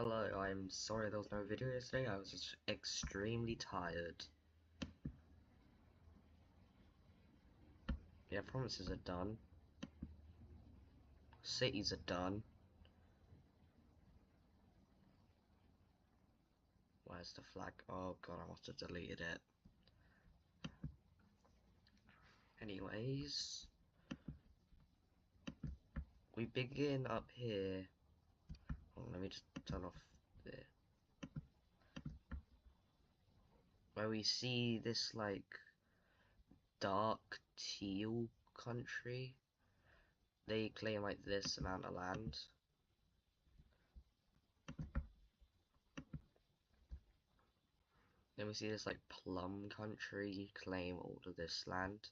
Hello, I'm sorry there was no video yesterday. I was just extremely tired. Yeah, promises are done. Cities are done. Where's the flag? Oh god, I must have deleted it. Anyways, we begin up here. Oh, let me just turn off there. Where we see this like dark teal country. They claim like this amount of land. Then we see this like plum country claim all of this land.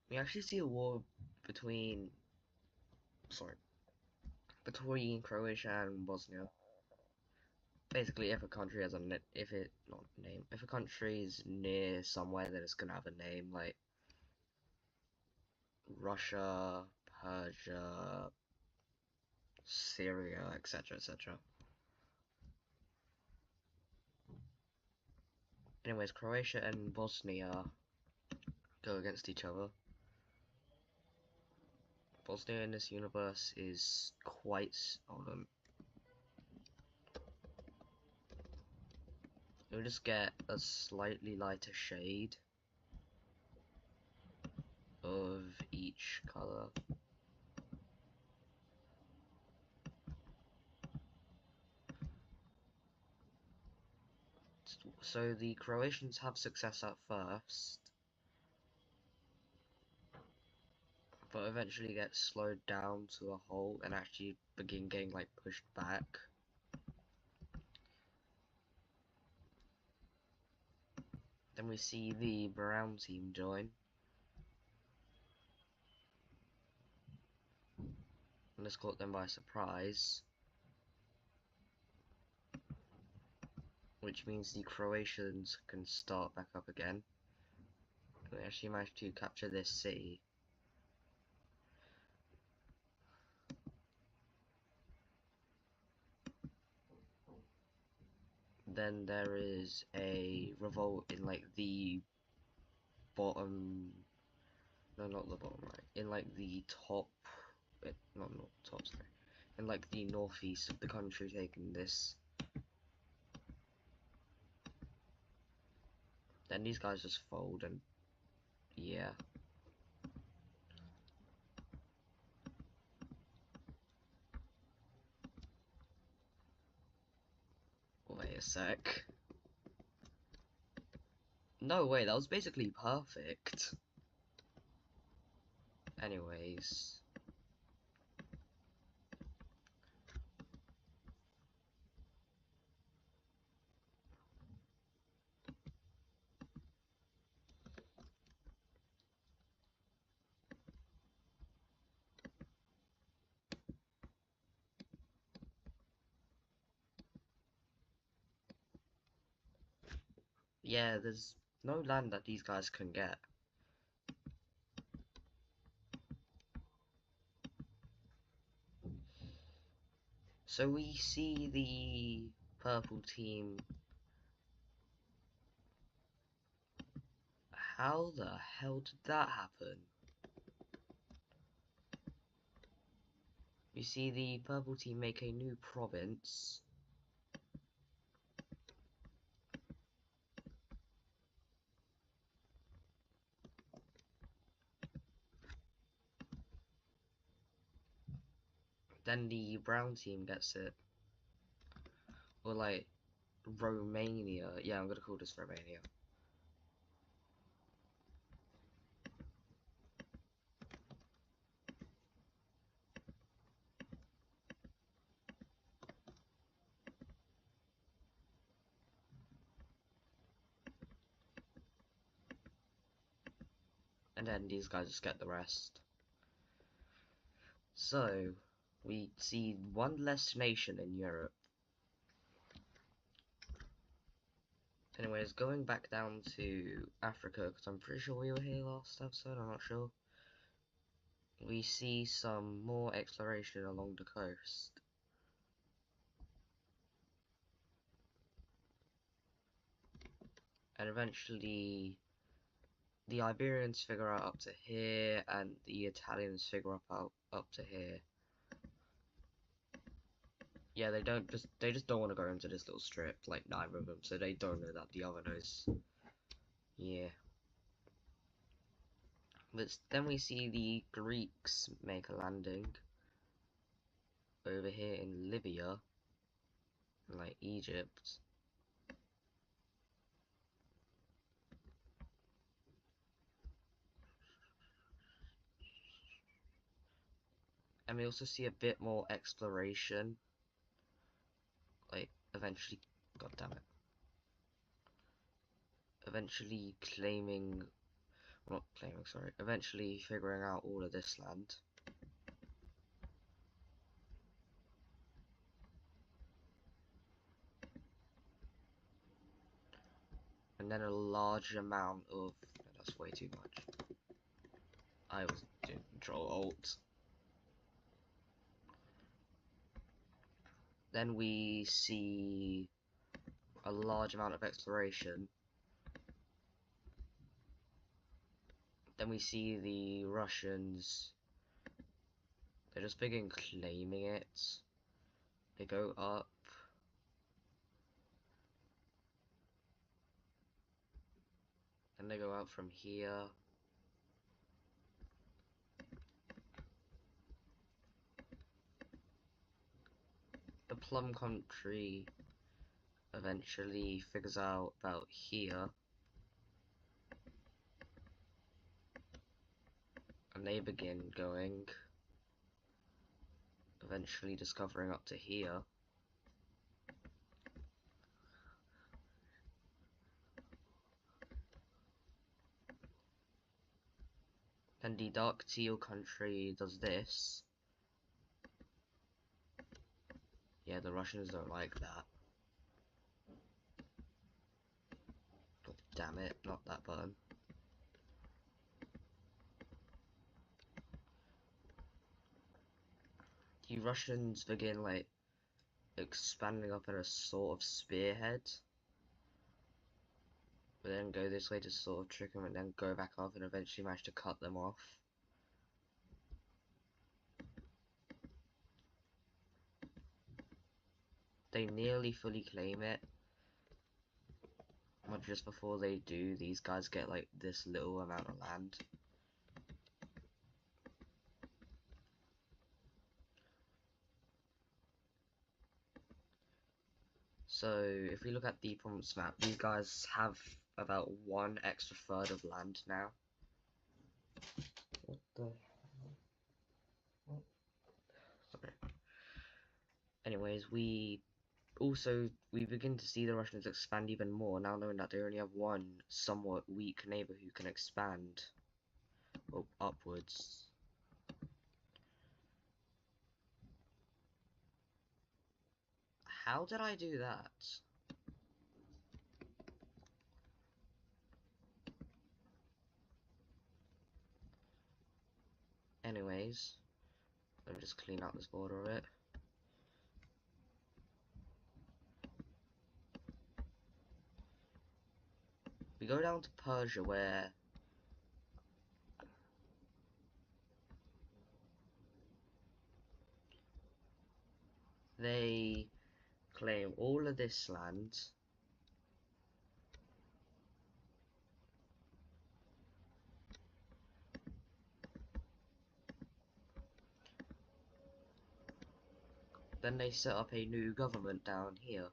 We actually see a war between Croatia and Bosnia. Basically, if a country has if a country is near somewhere, then it's gonna have a name like Russia, Persia, Syria, etc., etc. Anyways, Croatia and Bosnia go against each other. Bosnia in this universe is quite. Hold on. We'll just get a slightly lighter shade of each color. So the Croatians have success at first, but eventually get slowed down to a halt and actually begin getting like pushed back. Then we see the brown team join, and this caught them by surprise, which means the Croatians can start back up again. They actually managed to capture this city. Then there is a revolt in like the bottom, no, not the bottom right, in like the top, not top, sorry, in like the northeast of the country, taking this. Then these guys just fold, and yeah. Wait a sec. No way, that was basically perfect. Anyways. Yeah, there's no land that these guys can get. So we see the purple team. How the hell did that happen? We see the purple team make a new province. Then the brown team gets it. Or like Romania. Yeah, I'm gonna call this Romania. And then these guys just get the rest. So, we see one less nation in Europe. Anyways, going back down to Africa, because I'm pretty sure we were here last episode, I'm not sure. We see some more exploration along the coast. And eventually, the Iberians figure out up to here, and the Italians figure out up to here. Yeah, they just don't want to go into this little strip, like neither of them, so they don't know that the other knows. Yeah. But then we see the Greeks make a landing over here in Libya, like Egypt. And we also see a bit more exploration, like eventually, god damn it, eventually claiming, well, not claiming, sorry, eventually figuring out all of this land. And then a large amount of, no, that's way too much. I was doing Control Alt. Then we see a large amount of exploration. Then we see the Russians, they're just begin claiming it. They go up. And they go out from here. The Plum Country eventually figures out about here. And they begin going. Eventually discovering up to here. Then the Dark Teal Country does this. Yeah, the Russians don't like that. God damn it, not that button. The Russians begin, like, expanding up in a sort of spearhead. But then go this way to sort of trick them and then go back up and eventually manage to cut them off. They nearly fully claim it. But just before they do, these guys get like this little amount of land. So if we look at the province map, these guys have about 1 extra third of land now. What the hell? What? Sorry. Anyways, we begin to see the Russians expand even more, now knowing that they only have one somewhat weak neighbor who can expand upwards. How did I do that? Anyways, let me just clean out this border a bit. We go down to Persia, where they claim all of this land. Then they set up a new government down here.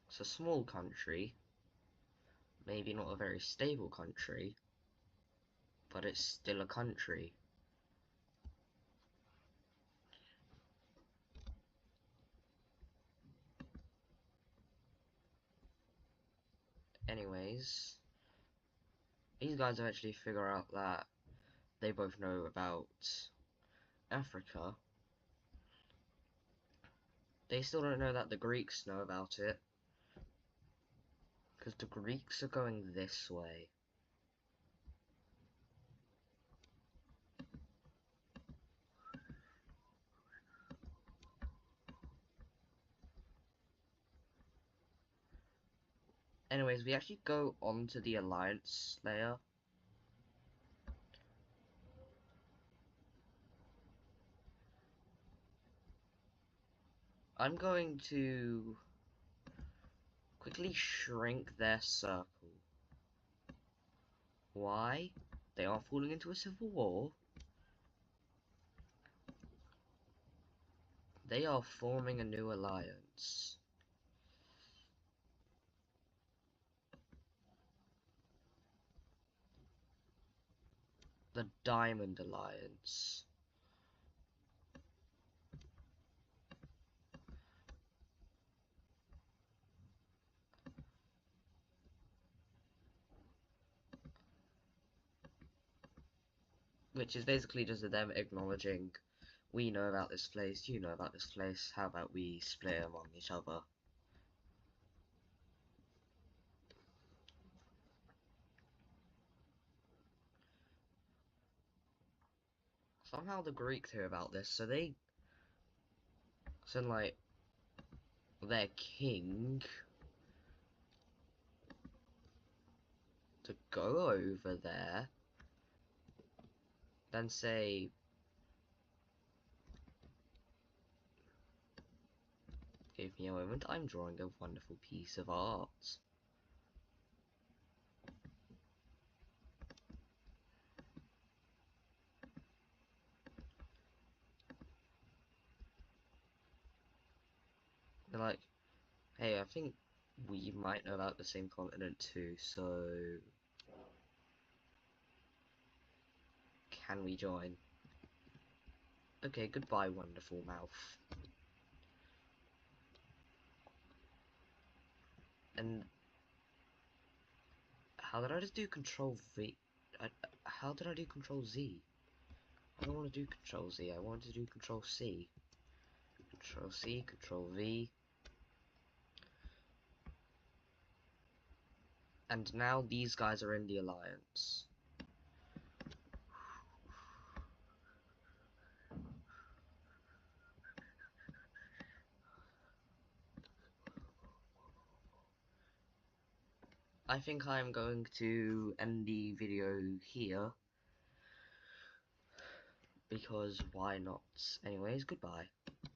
It's a small country, maybe not a very stable country, but it's still a country. Anyways, these guys eventually figure out that they both know about Africa, they still don't know that the Greeks know about it. Because the Greeks are going this way. Anyways, we actually go on to the Alliance layer. I'm going to quickly shrink their circle. Why? They are falling into a civil war. They are forming a new alliance. The Diamond Alliance. Which is basically just them acknowledging, we know about this place, you know about this place, how about we split among each other? Somehow the Greeks hear about this, so they send, like, their king to go over there, then say, give me a moment, I'm drawing a wonderful piece of art. They're like, hey, I think we might know about the same continent too, so can we join? Okay, goodbye, wonderful mouth. And how did I just do Control V? How did I do Control Z? I don't want to do Control Z, I want to do Control C. Control C, Control V. And now these guys are in the alliance. I think I'm going to end the video here. Because why not? Anyways, goodbye.